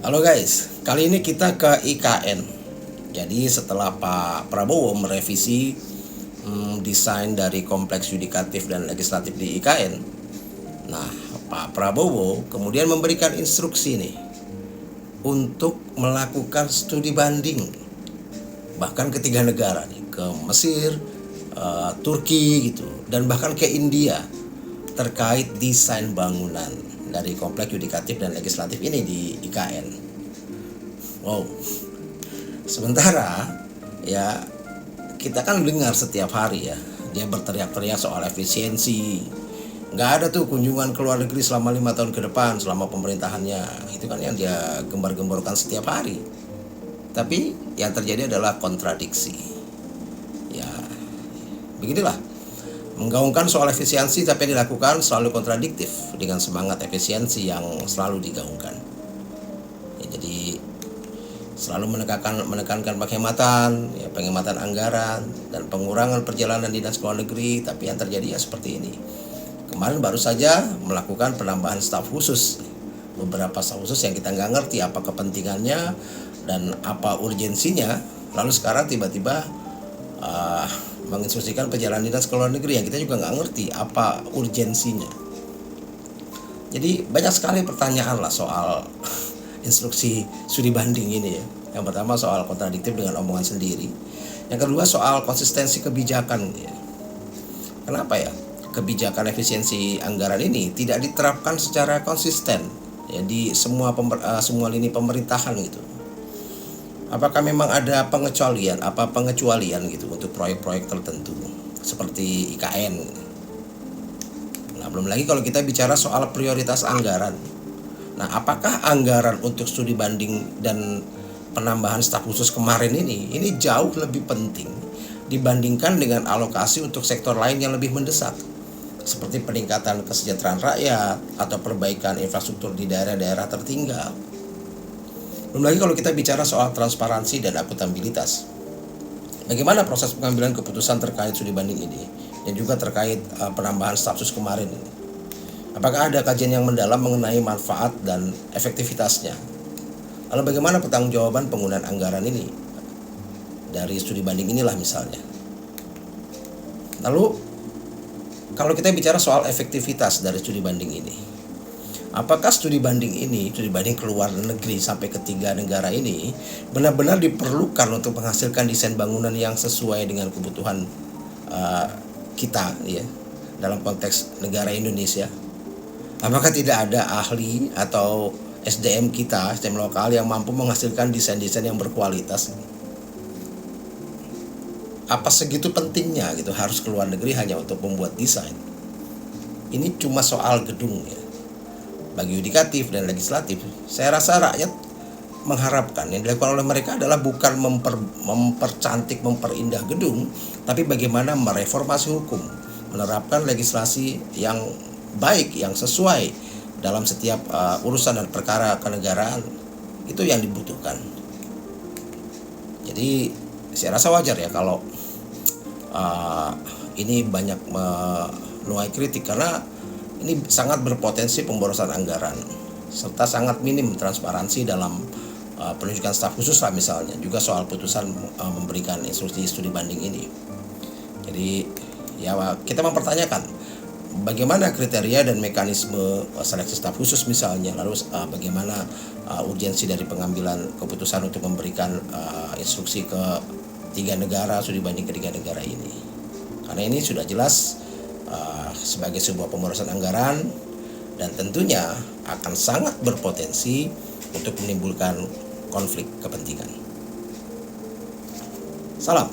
Halo guys, kali ini kita ke IKN. Jadi setelah Pak Prabowo merevisi desain dari kompleks yudikatif dan legislatif di IKN, nah Pak Prabowo kemudian memberikan instruksi nih untuk melakukan studi banding bahkan ke 3 negara nih, ke Mesir, Turki gitu, dan bahkan ke India terkait desain bangunan dari kompleks yudikatif dan legislatif ini di IKN. Wow. Sementara ya kita kan dengar setiap hari ya dia berteriak-teriak soal efisiensi. Nggak ada tuh kunjungan ke luar negeri selama 5 tahun ke depan selama pemerintahannya. Itu kan yang dia gembar-gemborkan setiap hari. Tapi yang terjadi adalah kontradiksi. Ya, beginilah. Menggaungkan soal efisiensi tapi dilakukan selalu kontradiktif dengan semangat efisiensi yang selalu digaungkan. Ya, jadi selalu menekankan penghematan, ya, penghematan anggaran dan pengurangan perjalanan dinas ke luar negeri, tapi yang terjadi ya seperti ini. Kemarin baru saja melakukan penambahan staf khusus, beberapa staf khusus yang kita nggak ngerti apa kepentingannya dan apa urgensinya. Lalu sekarang tiba-tiba menginstruksikan perjalanan dinas ke luar negeri yang kita juga nggak ngerti apa urgensinya. Jadi banyak sekali pertanyaan lah soal instruksi studi banding ini ya. Yang pertama soal kontradiktif dengan omongan sendiri. Yang kedua soal konsistensi kebijakan ya. Kenapa ya kebijakan efisiensi anggaran ini tidak diterapkan secara konsisten ya di semua lini pemerintahan gitu. Apakah memang ada pengecualian gitu untuk proyek-proyek tertentu seperti IKN. Nah, belum lagi kalau kita bicara soal prioritas anggaran. Nah, apakah anggaran untuk studi banding dan penambahan staf khusus kemarin ini jauh lebih penting dibandingkan dengan alokasi untuk sektor lain yang lebih mendesak, seperti peningkatan kesejahteraan rakyat atau perbaikan infrastruktur di daerah-daerah tertinggal. Belum lagi kalau kita bicara soal transparansi dan akuntabilitas. Bagaimana proses pengambilan keputusan terkait studi banding ini dan juga terkait penambahan staf khusus kemarin ini? Apakah ada kajian yang mendalam mengenai manfaat dan efektivitasnya? Lalu bagaimana pertanggungjawaban penggunaan anggaran ini dari studi banding inilah misalnya. Lalu kalau kita bicara soal efektivitas dari studi banding ini, apakah studi banding ke luar negeri sampai ke 3 negara ini benar-benar diperlukan untuk menghasilkan desain bangunan yang sesuai dengan kebutuhan kita ya dalam konteks negara Indonesia? Apakah tidak ada ahli atau SDM kita, SDM lokal yang mampu menghasilkan desain-desain yang berkualitas? Apa segitu pentingnya gitu harus ke luar negeri hanya untuk membuat desain? Ini cuma soal gedung ya. Bagi yudikatif dan legislatif, saya rasa rakyat mengharapkan yang dilakukan oleh mereka adalah bukan mempercantik, memperindah gedung, tapi bagaimana mereformasi hukum, menerapkan legislasi yang baik, yang sesuai dalam setiap urusan dan perkara kenegaraan. Itu yang dibutuhkan. Jadi saya rasa wajar ya kalau ini banyak menuai kritik karena ini sangat berpotensi pemborosan anggaran serta sangat minim transparansi dalam penunjukan staf khusus lah misalnya, juga soal putusan memberikan instruksi studi banding ini. Jadi ya kita mempertanyakan bagaimana kriteria dan mekanisme seleksi staf khusus misalnya, lalu bagaimana urgensi dari pengambilan keputusan untuk memberikan instruksi ke 3 negara, studi banding ke 3 negara ini. Karena ini sudah jelas sebagai sebuah pemborosan anggaran dan tentunya akan sangat berpotensi untuk menimbulkan konflik kepentingan. Salam.